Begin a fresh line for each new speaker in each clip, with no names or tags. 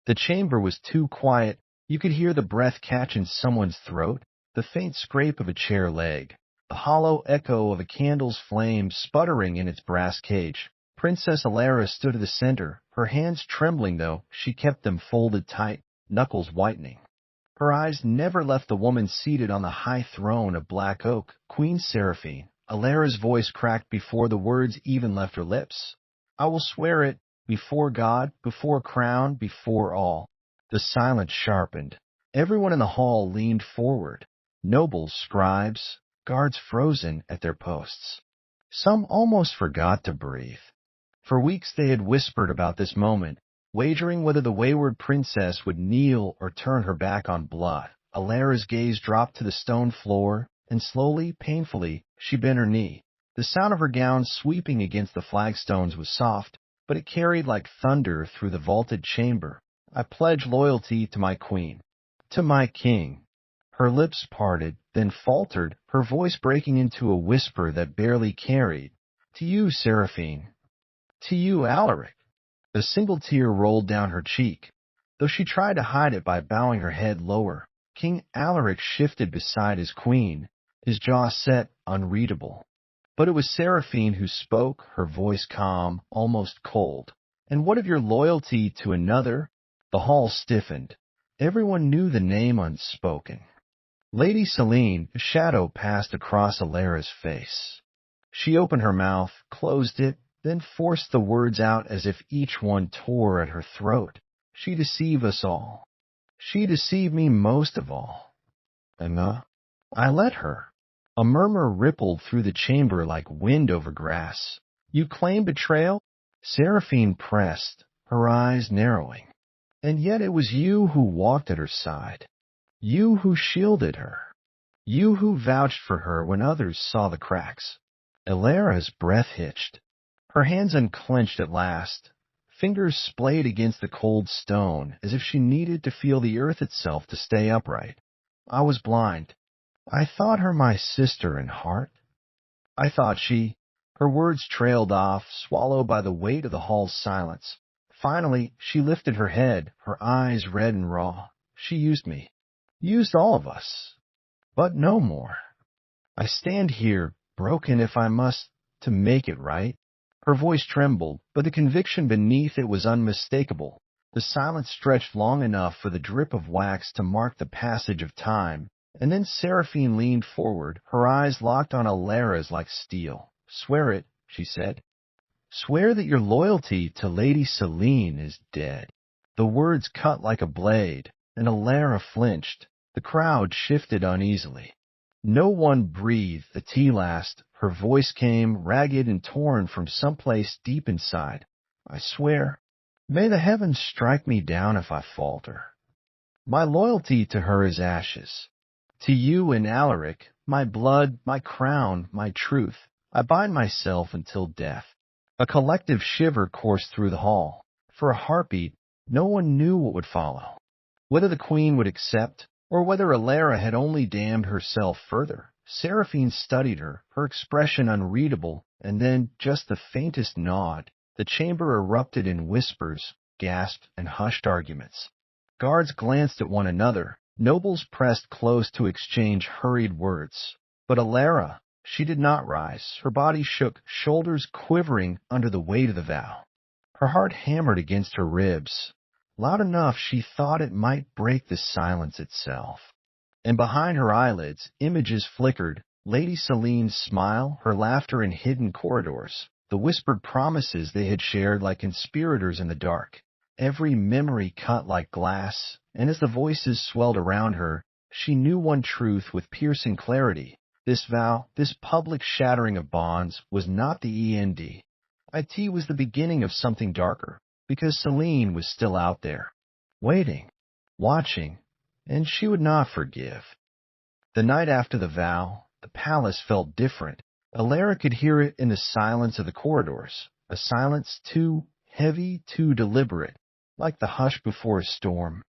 The chamber was too quiet. You could hear the breath catch in someone's throat, the faint scrape of a chair leg, the hollow echo of a candle's flame sputtering in its brass cage. Princess Alara stood at the center, her hands trembling though she kept them folded tight, knuckles whitening. Her eyes never left the woman seated on the high throne of black oak, Queen Seraphine. Alara's voice cracked before the words even left her lips. I will swear it, before God, before crown, before all. The silence sharpened. Everyone in the hall leaned forward. Nobles, scribes, guards frozen at their posts. Some almost forgot to breathe. For weeks they had whispered about this moment, wagering whether the wayward princess would kneel or turn her back on blood. Alara's gaze dropped to the stone floor, and slowly, painfully, she bent her knee. The sound of her gown sweeping against the flagstones was soft, but it carried like thunder through the vaulted chamber. I pledge loyalty to my queen, to my king. Her lips parted, then faltered, her voice breaking into a whisper that barely carried. To you, Seraphine. To you, Alaric. A single tear rolled down her cheek, though she tried to hide it by bowing her head lower. King Alaric shifted beside his queen, his jaw set, unreadable. But it was Seraphine who spoke, her voice calm, almost cold. And what of your loyalty to another? The hall stiffened. Everyone knew the name unspoken. Lady Selene, a shadow passed across Alara's face. She opened her mouth, closed it, then forced the words out as if each one tore at her throat. She deceived us all. She deceived me most of all. And I let her. A murmur rippled through the chamber like wind over grass. You claim betrayal? Seraphine pressed, her eyes narrowing. And yet it was you who walked at her side. You who shielded her. You who vouched for her when others saw the cracks. Alara's breath hitched. Her hands unclenched at last. Fingers splayed against the cold stone, as if she needed to feel the earth itself to stay upright. I was blind. I thought her my sister in heart. I thought she... Her words trailed off, swallowed by the weight of the hall's silence. Finally, she lifted her head, her eyes red and raw. She used me. Used all of us. But no more. I stand here, broken if I must, to make it right. Her voice trembled, but the conviction beneath it was unmistakable. The silence stretched long enough for the drip of wax to mark the passage of time, and then Seraphine leaned forward, her eyes locked on Alara's like steel. Swear it, she said. Swear that your loyalty to Lady Selene is dead. The words cut like a blade, and Alara flinched. The crowd shifted uneasily. No one breathed the tea last. Her voice came, ragged and torn from someplace deep inside. I swear, may the heavens strike me down if I falter. My loyalty to her is ashes. To you and Alaric, my blood, my crown, my truth, I bind myself until death. A collective shiver coursed through the hall. For a heartbeat, no one knew what would follow. Whether the queen would accept, or whether Alara had only damned herself further. Seraphine studied her, her expression unreadable, and then just the faintest nod. The chamber erupted in whispers, gasped, and hushed arguments. Guards glanced at one another. Nobles pressed close to exchange hurried words. But Alara, she did not rise. Her body shook, shoulders quivering under the weight of the vow. Her heart hammered against her ribs, loud enough she thought it might break the silence itself. And behind her eyelids, images flickered. Lady Selene's smile, her laughter in hidden corridors, the whispered promises they had shared like conspirators in the dark. Every memory cut like glass, and as the voices swelled around her, she knew one truth with piercing clarity. This vow, this public shattering of bonds, was not the end. It was the beginning of something darker, because Selene was still out there, waiting, watching, and she would not forgive. The night after the vow, the palace felt different. Alara could hear it in the silence of the corridors, a silence too heavy, too deliberate, like the hush before a storm.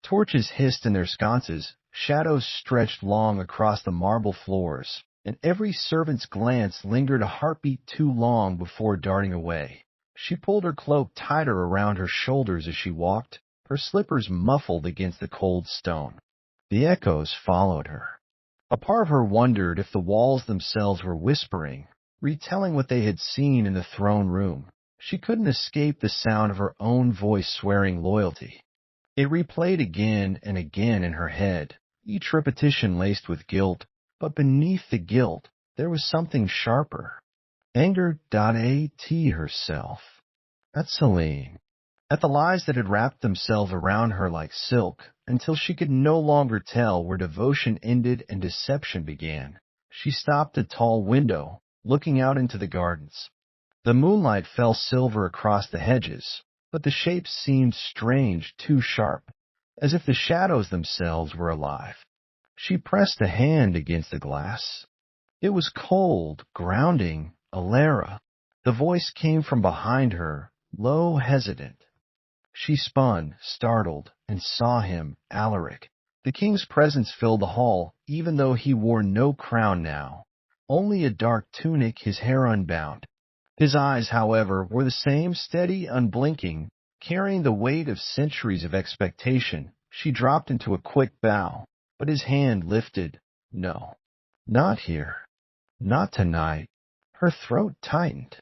Torches hissed in their sconces, shadows stretched long across the marble floors, and every servant's glance lingered a heartbeat too long before darting away. She pulled her cloak tighter around her shoulders as she walked, her slippers muffled against the cold stone. The echoes followed her. A part of her wondered if the walls themselves were whispering, retelling what they had seen in the throne room. She couldn't escape the sound of her own voice swearing loyalty. It replayed again and again in her head, each repetition laced with guilt, but beneath the guilt there was something sharper. Anger.at herself. At Celine. At the lies that had wrapped themselves around her like silk, until she could no longer tell where devotion ended and deception began. She stopped at a tall window, looking out into the gardens. The moonlight fell silver across the hedges, but the shapes seemed strange, too sharp, as if the shadows themselves were alive. She pressed a hand against the glass. It was cold, grounding, Alara. The voice came from behind her, low, hesitant. She spun, startled, and saw him, Alaric. The king's presence filled the hall, even though he wore no crown now, only a dark tunic, his hair unbound. His eyes, however, were the same, steady, unblinking, carrying the weight of centuries of expectation. She dropped into a quick bow, but his hand lifted. No, not here. Not tonight. Her throat tightened.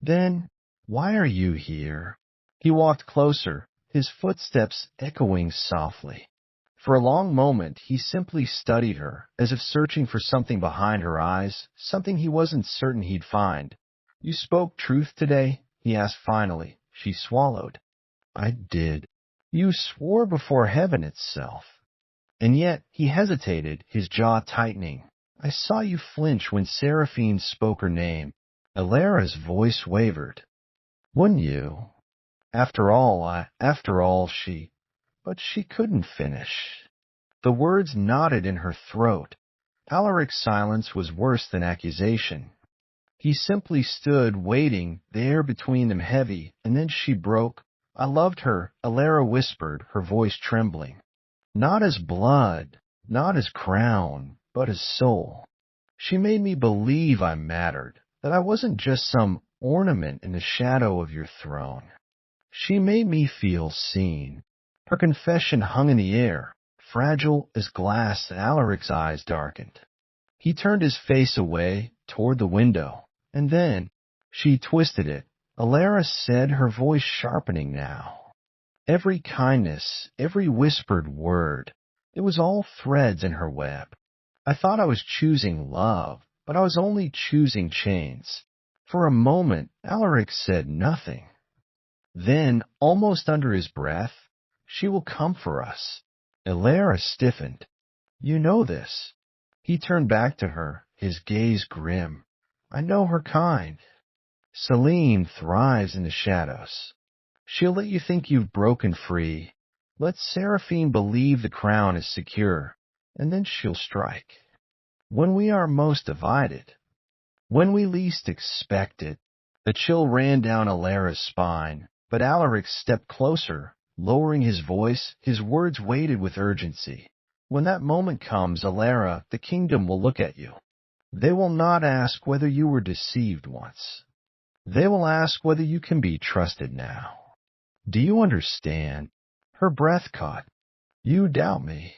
Then, why are you here? He walked closer, his footsteps echoing softly. For a long moment, he simply studied her, as if searching for something behind her eyes, something he wasn't certain he'd find. You spoke truth today? He asked finally. She swallowed. I did. You swore before heaven itself. And yet, he hesitated, his jaw tightening. I saw you flinch when Seraphine spoke her name. Alara's voice wavered. Wouldn't you? After all, but she couldn't finish. The words knotted in her throat. Alaric's silence was worse than accusation. He simply stood, waiting, the air between them heavy, and then she broke. I loved her, Alara whispered, her voice trembling. Not as blood, not as crown, but as soul. She made me believe I mattered, that I wasn't just some ornament in the shadow of your throne. She made me feel seen. Her confession hung in the air, fragile as glass. Alaric's eyes darkened. He turned his face away, toward the window, and then she twisted it. Alara said, her voice sharpening now. Every kindness, every whispered word, it was all threads in her web. I thought I was choosing love, but I was only choosing chains. For a moment, Alaric said nothing. Then, almost under his breath, she will come for us. Alara stiffened. You know this. He turned back to her, his gaze grim. I know her kind. Celine thrives in the shadows. She'll let you think you've broken free. Let Seraphine believe the crown is secure, and then she'll strike. When we are most divided, when we least expect it. The chill ran down Alara's spine, but Alaric stepped closer, lowering his voice. His words weighted with urgency. When that moment comes, Alara, the kingdom will look at you. They will not ask whether you were deceived once. They will ask whether you can be trusted now. Do you understand? Her breath caught. You doubt me.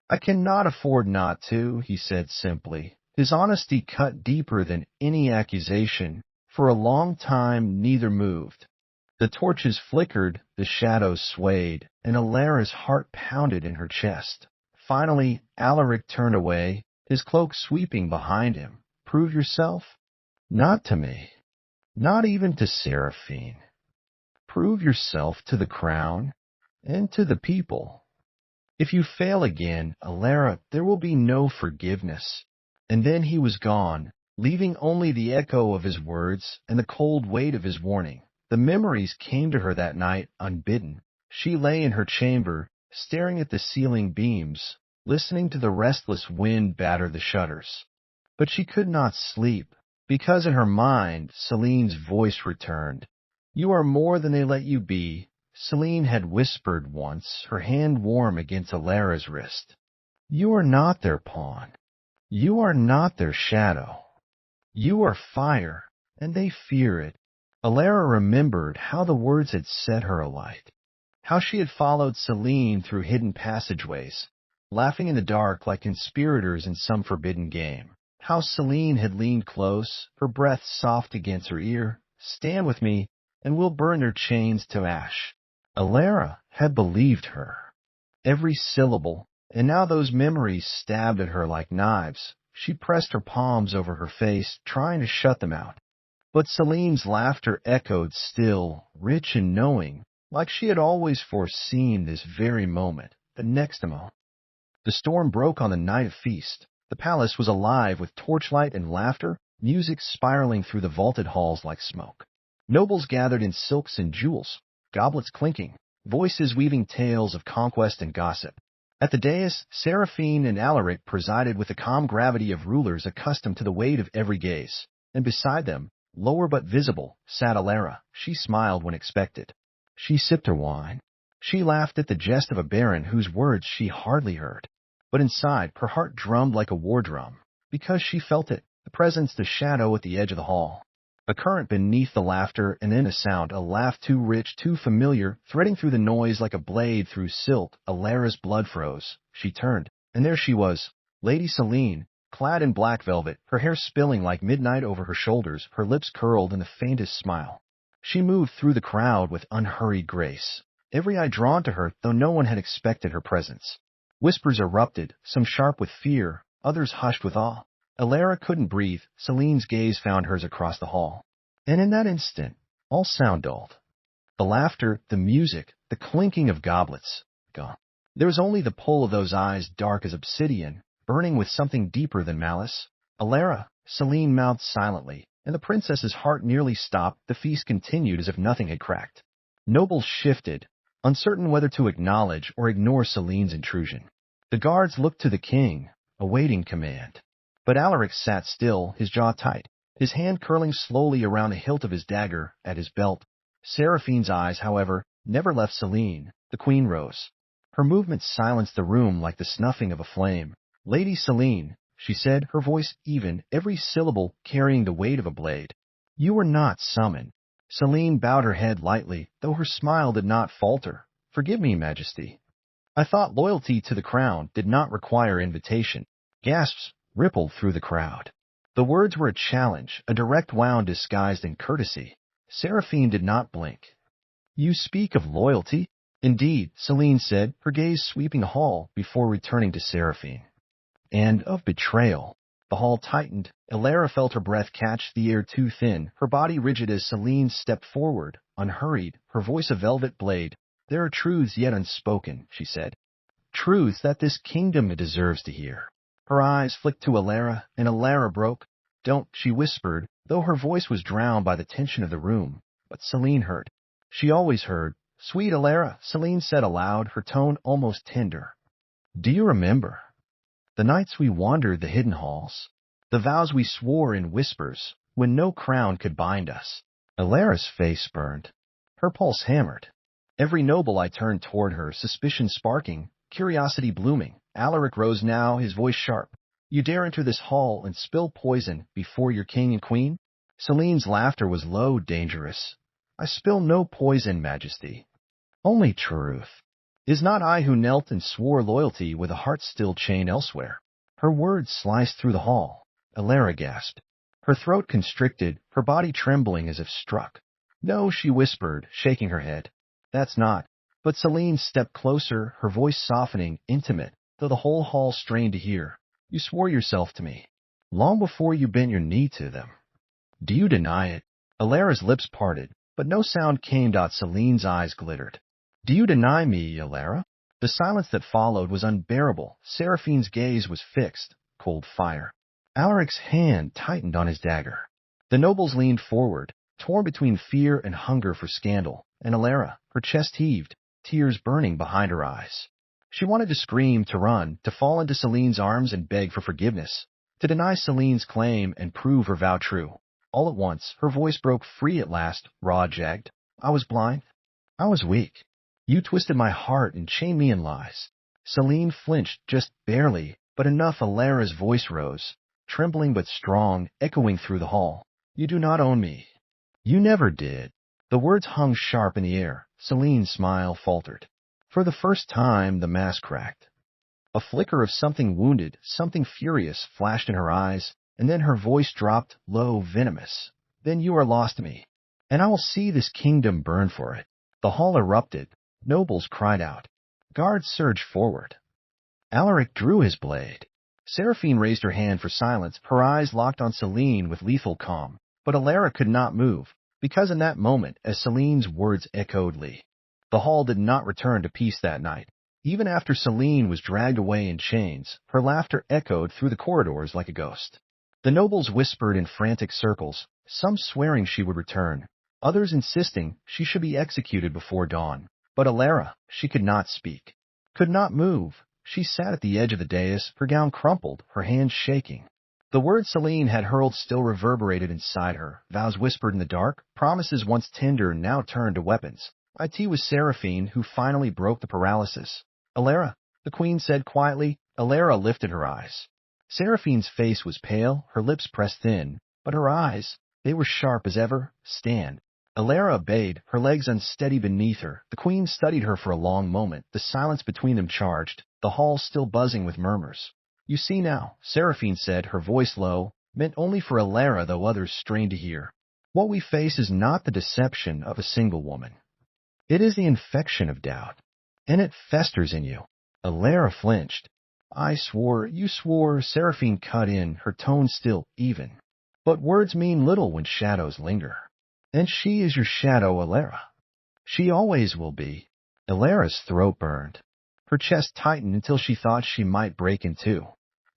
I cannot afford not to, he said simply. His honesty cut deeper than any accusation. For a long time, neither moved. The torches flickered, the shadows swayed, and Alara's heart pounded in her chest. Finally, Alaric turned away, his cloak sweeping behind him. Prove yourself? Not to me. Not even to Seraphine. Prove yourself to the crown and to the people. If you fail again, Alara, there will be no forgiveness. And then he was gone, leaving only the echo of his words and the cold weight of his warning. The memories came to her that night unbidden. She lay in her chamber, staring at the ceiling beams, listening to the restless wind batter the shutters. But she could not sleep, because in her mind Celine's voice returned. You are more than they let you be, Celine had whispered once, her hand warm against Alara's wrist. You are not their pawn. You are not their shadow. You are fire, and they fear it. Alara remembered how the words had set her alight, How she had followed Celine through hidden passageways, laughing in the dark like conspirators in some forbidden game. How Celine had leaned close, her breath soft against her ear. "Stand with me, and we'll burn their chains to ash." Alara had believed her. Every syllable, and now those memories stabbed at her like knives. She pressed her palms over her face, trying to shut them out. But Celine's laughter echoed still, rich and knowing, like she had always foreseen this very moment. The next moment, the storm broke on the night of feast. The palace was alive with torchlight and laughter, music spiraling through the vaulted halls like smoke. Nobles gathered in silks and jewels, goblets clinking, voices weaving tales of conquest and gossip. At the dais, Seraphine and Alaric presided with the calm gravity of rulers accustomed to the weight of every gaze. And beside them, lower but visible, sat Alara. She smiled when expected. She sipped her wine. She laughed at the jest of a baron whose words she hardly heard. But inside, her heart drummed like a war drum, because she felt it, the presence, the shadow at the edge of the hall. A current beneath the laughter, and then a sound, a laugh too rich, too familiar, threading through the noise like a blade through silt. Alara's blood froze. She turned, and there she was, Lady Celine, clad in black velvet, her hair spilling like midnight over her shoulders, her lips curled in the faintest smile. She moved through the crowd with unhurried grace, every eye drawn to her, though no one had expected her presence. Whispers erupted, some sharp with fear, others hushed with awe. Alara couldn't breathe. Celine's gaze found hers across the hall. And in that instant, all sound dulled. The laughter, the music, the clinking of goblets, gone. There was only the pull of those eyes dark as obsidian, burning with something deeper than malice. Alara, Celine mouthed silently, and the princess's heart nearly stopped. The feast continued as if nothing had cracked. Nobles shifted, uncertain whether to acknowledge or ignore Celine's intrusion. The guards looked to the king, awaiting command. But Alaric sat still, his jaw tight, his hand curling slowly around the hilt of his dagger at his belt. Seraphine's eyes, however, never left Celine. The queen rose. Her movements silenced the room like the snuffing of a flame. "Lady Celine," she said, her voice even, every syllable carrying the weight of a blade. "You were not summoned." Celine bowed her head lightly, though her smile did not falter. "Forgive me, Majesty. I thought loyalty to the crown did not require invitation." Gasps rippled through the crowd. The words were a challenge, a direct wound disguised in courtesy. Seraphine did not blink. "You speak of loyalty?" "Indeed," Celine said, her gaze sweeping the hall before returning to Seraphine. "And of betrayal." The hall tightened. Alara felt her breath catch the air too thin, her body rigid as Celine stepped forward, unhurried, her voice a velvet blade. "There are truths yet unspoken," she said. "Truths that this kingdom deserves to hear." Her eyes flicked to Alara, and Alara broke. "Don't," she whispered, though her voice was drowned by the tension of the room. But Celine heard. She always heard. "Sweet Alara," Celine said aloud, her tone almost tender. "Do you remember the nights we wandered the hidden halls? The vows we swore in whispers, when no crown could bind us?" Alara's face burned. Her pulse hammered. Every noble I turned toward her, suspicion sparking, curiosity blooming. Alaric rose now, his voice sharp. "You dare enter this hall and spill poison before your king and queen?" Celine's laughter was low, dangerous. "I spill no poison, Majesty. Only truth. Is not I who knelt and swore loyalty with a heart still chained elsewhere?" Her words sliced through the hall. Alara gasped. Her throat constricted, her body trembling as if struck. "No," she whispered, shaking her head. "That's not." But Celine stepped closer, her voice softening, intimate, though the whole hall strained to hear. "You swore yourself to me, long before you bent your knee to them. Do you deny it?" Alara's lips parted, but no sound came. Celine's eyes glittered. "Do you deny me, Alara?" The silence that followed was unbearable. Seraphine's gaze was fixed, cold fire. Alaric's hand tightened on his dagger. The nobles leaned forward, torn between fear and hunger for scandal, and Alara, her chest heaved, tears burning behind her eyes. She wanted to scream, to run, to fall into Celine's arms and beg for forgiveness, to deny Celine's claim and prove her vow true. All at once, her voice broke free at last, raw, jagged. "I was blind. I was weak. You twisted my heart and chained me in lies." Celine flinched just barely, but enough. Alara's voice rose, trembling but strong, echoing through the hall. "You do not own me. You never did." The words hung sharp in the air. Celine's smile faltered. For the first time, the mask cracked. A flicker of something wounded, something furious flashed in her eyes, and then her voice dropped, low, venomous. Then you are lost to me, and I will see this kingdom burn for it. The hall erupted. Nobles cried out. Guards surged forward. Alaric drew his blade. Seraphine raised her hand for silence, her eyes locked on Celine with lethal calm. But Alara could not move, because in that moment, as Celine's words echoed Lee, the hall did not return to peace that night. Even after Celine was dragged away in chains, her laughter echoed through the corridors like a ghost. The nobles whispered in frantic circles, some swearing she would return, others insisting she should be executed before dawn. But Alara, she could not speak, could not move. She sat at the edge of the dais, her gown crumpled, her hands shaking. The words Celine had hurled still reverberated inside her, vows whispered in the dark, promises once tender now turned to weapons. It was Seraphine who finally broke the paralysis. Alara, the queen said quietly. Alara lifted her eyes. Seraphine's face was pale, her lips pressed thin, but her eyes, they were sharp as ever. Stand. Alara obeyed, her legs unsteady beneath her. The queen studied her for a long moment, the silence between them charged, the hall still buzzing with murmurs. You see now, Seraphine said, her voice low, meant only for Alara though others strained to hear. What we face is not the deception of a single woman. It is the infection of doubt, and it festers in you. Alara flinched. I swore, you swore, Seraphine cut in, her tone still even. But words mean little when shadows linger. And she is your shadow, Alara. She always will be. Alara's throat burned. Her chest tightened until she thought she might break in two.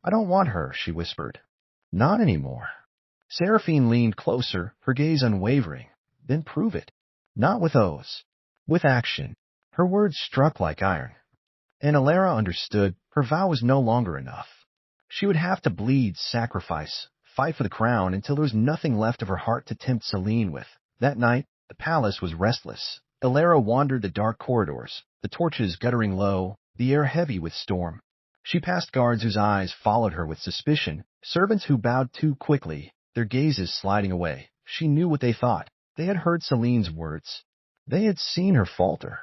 I don't want her, she whispered. Not anymore. Seraphine leaned closer, her gaze unwavering. Then prove it. Not with oaths. With action. Her words struck like iron. And Alara understood her vow was no longer enough. She would have to bleed, sacrifice, fight for the crown until there was nothing left of her heart to tempt Celine with. That night, the palace was restless. Alara wandered the dark corridors, the torches guttering low, the air heavy with storm. She passed guards whose eyes followed her with suspicion, servants who bowed too quickly, their gazes sliding away. She knew what they thought. They had heard Celine's words. They had seen her falter.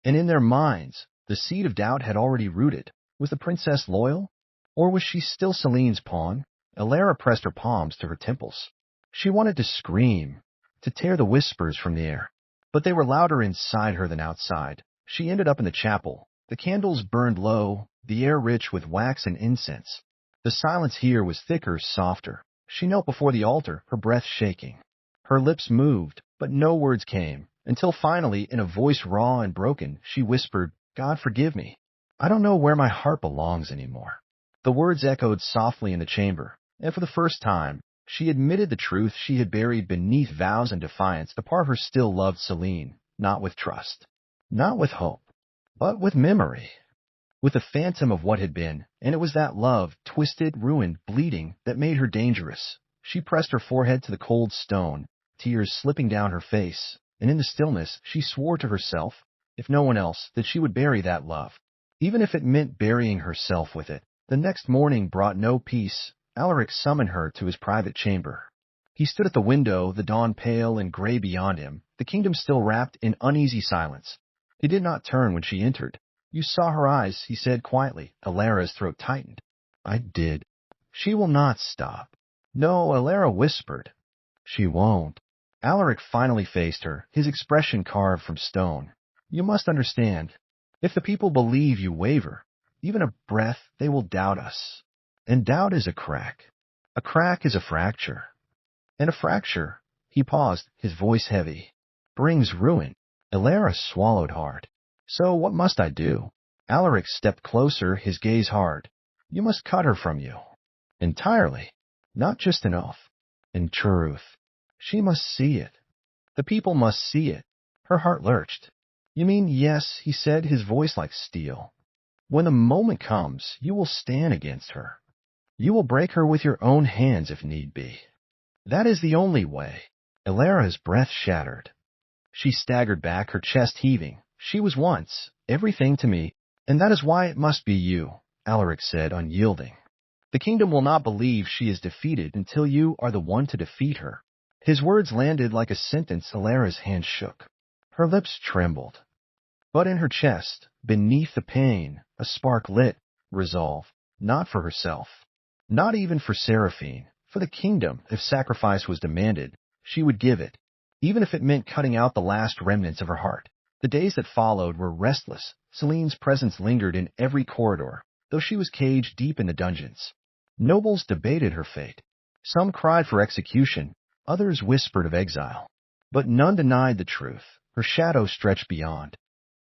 And in their minds, the seed of doubt had already rooted. Was the princess loyal? Or was she still Celine's pawn? Alara pressed her palms to her temples. She wanted to scream, to tear the whispers from the air. But they were louder inside her than outside. She ended up in the chapel. The candles burned low, the air rich with wax and incense. The silence here was thicker, softer. She knelt before the altar, her breath shaking. Her lips moved, but no words came, until finally, in a voice raw and broken, she whispered, God forgive me. I don't know where my heart belongs anymore. The words echoed softly in the chamber, and for the first time, she admitted the truth she had buried beneath vows and defiance. The part of her still loved Celine, not with trust, not with hope, but with memory, with the phantom of what had been, and it was that love, twisted, ruined, bleeding, that made her dangerous. She pressed her forehead to the cold stone, tears slipping down her face, and in the stillness she swore to herself, if no one else, that she would bury that love, even if it meant burying herself with it. The next morning brought no peace. Alaric summoned her to his private chamber. He stood at the window, the dawn pale and gray beyond him, the kingdom still wrapped in uneasy silence. He did not turn when she entered. You saw her eyes, he said quietly. Alara's throat tightened. I did. She will not stop. No, Alara whispered. She won't. Alaric finally faced her, his expression carved from stone. You must understand. If the people believe you waver, even a breath, they will doubt us. And doubt is a crack. A crack is a fracture. And a fracture, he paused, his voice heavy, brings ruin. Alara swallowed hard. So what must I do? Alaric stepped closer, his gaze hard. You must cut her from you. Entirely. Not just an oath. In truth. She must see it. The people must see it. Her heart lurched. You mean yes, he said, his voice like steel. When the moment comes, you will stand against her. You will break her with your own hands if need be. That is the only way. Alara's breath shattered. She staggered back, her chest heaving. She was once everything to me, and that is why it must be you, Alaric said, unyielding. The kingdom will not believe she is defeated until you are the one to defeat her. His words landed like a sentence. Alara's hand shook. Her lips trembled. But in her chest, beneath the pain, a spark lit. Resolve. Not for herself. Not even for Seraphine. For the kingdom, if sacrifice was demanded, she would give it. Even if it meant cutting out the last remnants of her heart. The days that followed were restless. Celine's presence lingered in every corridor, though she was caged deep in the dungeons. Nobles debated her fate. Some cried for execution, others whispered of exile. But none denied the truth. Her shadow stretched beyond.